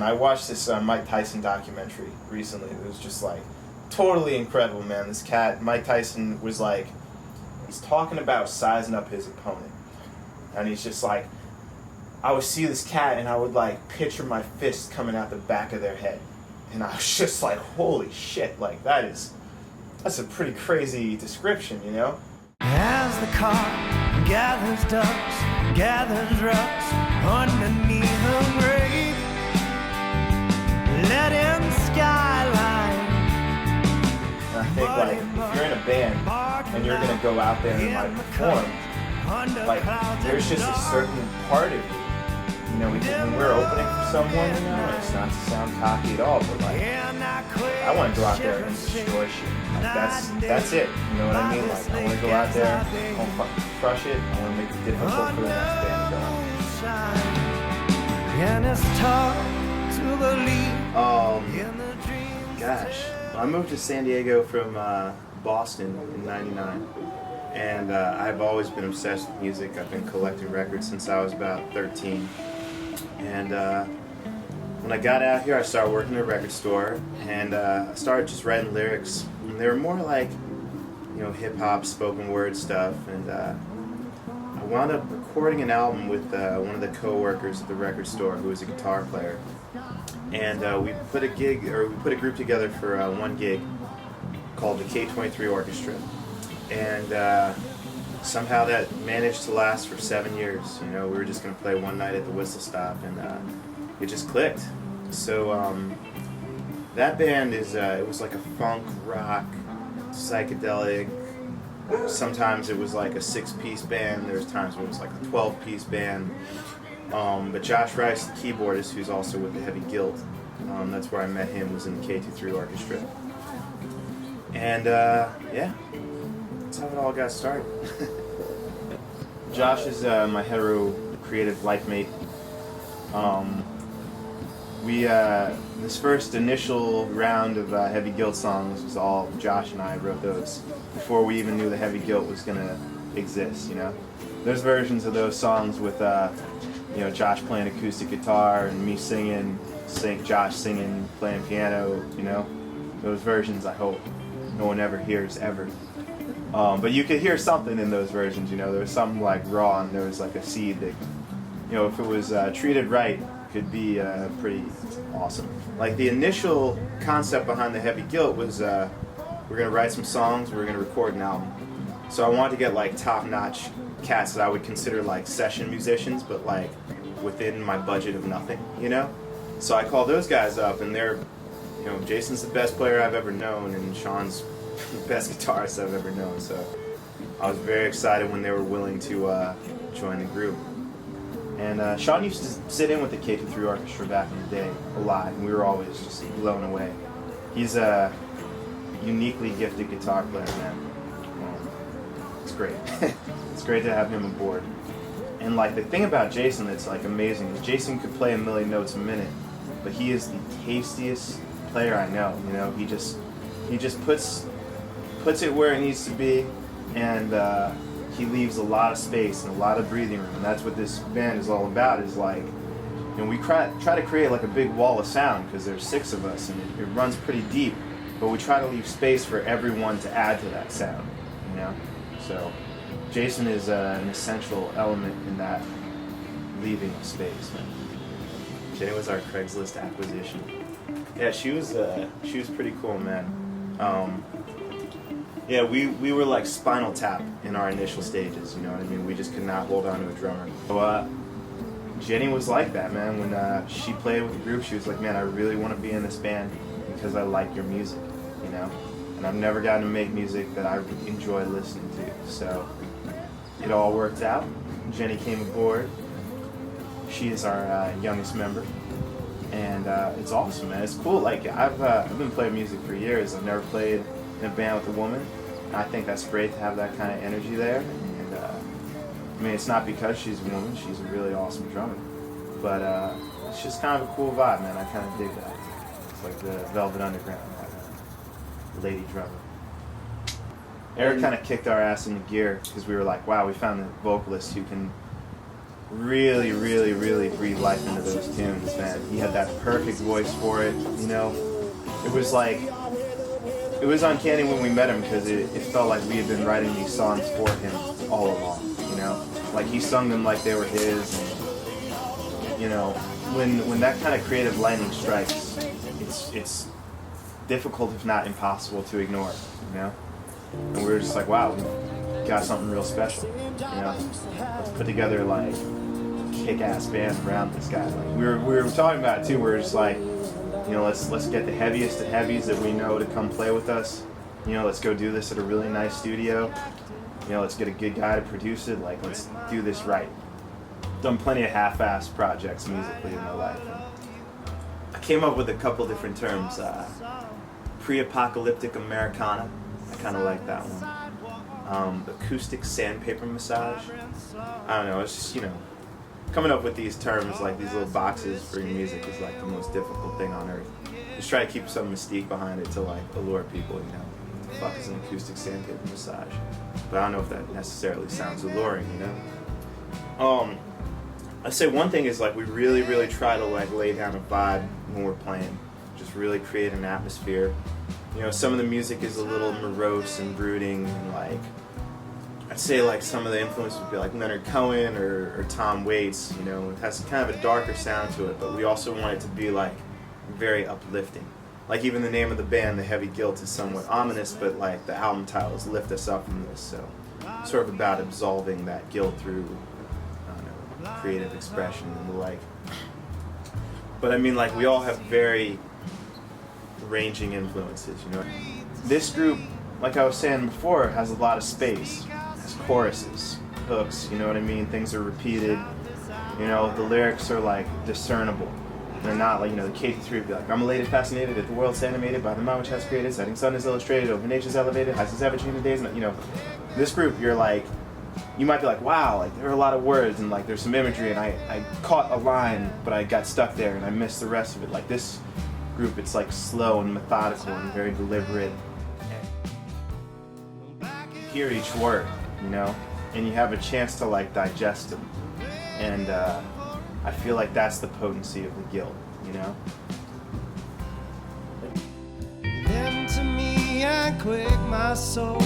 I watched this Mike Tyson documentary recently. It was just like totally incredible, man. This cat, Mike Tyson, was like, he's talking about sizing up his opponent. And he's just like, I would see this cat and I would like picture my fist coming out the back of their head. And I was just like, holy shit, like that's a pretty crazy description, you know? As the car gathers dust, gathers rust underneath the grave, let in skyline. And I think like if you're in a band and you're gonna go out there and like perform, like there's just a certain part of you. You know, when we're opening for someone, you know, it's not to sound cocky at all, but like I want to go out there and destroy shit. Like that's it. You know what I mean? Like I want to go out there, I want to fucking crush it. I want to make it difficult for the next band to go on. Gosh, I moved to San Diego from Boston in '99, and I've always been obsessed with music. I've been collecting records since I was about 13, and when I got out here, I started working at a record store, and I started just writing lyrics. And they were more like, you know, hip-hop, spoken word stuff, and I wound up recording an album with one of the co-workers at the record store who was a guitar player. And we put a group together for one gig called the K-23 Orchestra. And somehow that managed to last for 7 years. You know, we were just going to play one night at the Whistle Stop, and it just clicked. So that band it was like a funk, rock, psychedelic. Sometimes it was like a 6-piece band. There was times when it was like a 12-piece band. But Josh Rice, the keyboardist, who's also with the Heavy Guilt, that's where I met him, was in the K-23 Orchestra. And yeah, that's how it all got started. Josh is my hetero creative life mate. This first initial round of Heavy Guilt songs was all Josh and I wrote those before we even knew the Heavy Guilt was gonna exist. You know, there's versions of those songs with you know, Josh playing acoustic guitar and me singing, Josh singing, playing piano. You know, those versions I hope no one ever hears ever. But you could hear something in those versions. You know, there was something like raw, and there was like a seed that, you know, if it was treated right, could be pretty awesome. Like the initial concept behind the Heavy Guilt was we're gonna write some songs, we're gonna record an album. So I wanted to get like top-notch cats that I would consider like session musicians, but like within my budget of nothing, you know. So I called those guys up, and they're, you know, Jason's the best player I've ever known, and Sean's the best guitarist I've ever known. So I was very excited when they were willing to join the group. And Sean used to sit in with the K-23 Orchestra back in the day a lot, and we were always just blown away. He's a uniquely gifted guitar player, man. It's great. It's great to have him aboard. And like the thing about Jason that's like amazing is Jason could play 1,000,000 notes a minute, but he is the tastiest player I know. You know, he just puts it where it needs to be, and he leaves a lot of space and a lot of breathing room, and that's what this band is all about. Is like, you know, we try to create like a big wall of sound because there's 6 of us, and it runs pretty deep, but we try to leave space for everyone to add to that sound, you know. So Jason is an essential element in that leaving of space. Jenny was our Craigslist acquisition. Yeah, she was pretty cool, man. Yeah, we were like Spinal Tap in our initial stages, you know what I mean? We just could not hold on to a drummer. So Jenny was like that, man. When she played with the group, she was like, man, I really want to be in this band because I like your music, you know? And I've never gotten to make music that I enjoy listening to. So it all worked out. Jenny came aboard. She is our youngest member. And it's awesome, man. It's cool. Like, I've been playing music for years. I've never played in a band with a woman. I think that's great to have that kind of energy there. And I mean, it's not because she's a woman. She's a really awesome drummer. But it's just kind of a cool vibe, man. I kind of dig that. It's like the Velvet Underground, lady drummer. Eric kind of kicked our ass into gear because we were like, wow, we found a vocalist who can really, really, really breathed life into those tunes, man. He had that perfect voice for it, you know. It was like, it was uncanny when we met him because it felt like we had been writing these songs for him all along, you know. Like he sung them like they were his, and, you know, when that kind of creative lightning strikes, it's difficult if not impossible to ignore, you know. And we were just like, wow, we got something real special, you know. Let's put together like a kick-ass band around this guy. Like we were talking about it too. We were just like, you know, let's get the heaviest of heavies that we know to come play with us. You know, let's go do this at a really nice studio. You know, let's get a good guy to produce it. Like, let's do this right. Done plenty of half-assed projects musically in my life. I came up with a couple different terms. Pre-apocalyptic Americana. I kind of like that one. Acoustic sandpaper massage. I don't know. It's just, you know, coming up with these terms, like these little boxes for your music, is like the most difficult thing on earth. Just try to keep some mystique behind it to like allure people, you know. What the fuck is an acoustic sandpaper massage? But I don't know if that necessarily sounds alluring, you know. I'd say one thing is like we really, really try to like lay down a vibe when we're playing. Just really create an atmosphere. You know, some of the music is a little morose and brooding, and like I'd say like some of the influence would be like Leonard Cohen or Tom Waits. You know, it has kind of a darker sound to it, but we also want it to be like very uplifting. Like even the name of the band, The Heavy Guilt, is somewhat ominous, but like the album title is Lift Us Up From This, so sort of about absolving that guilt through, I don't know, creative expression and the like. But I mean, like we all have very ranging influences, you know. This group, like I was saying before, has a lot of space, has choruses, hooks, you know what I mean? Things are repeated, you know, the lyrics are like discernible. They're not like, you know, the K-3 would be like, I'm elated, fascinated, that the world's animated by the mind which has created, setting sun is illustrated, over nature's elevated, has its ever changing days, and you know, this group, you're like, you might be like, wow, like there are a lot of words and like there's some imagery and I caught a line but I got stuck there and I missed the rest of it. Like this group, it's like slow and methodical and very deliberate. You hear each word, you know, and you have a chance to like digest them. And I feel like that's the potency of the guilt, you know? Then to me I quake my soul.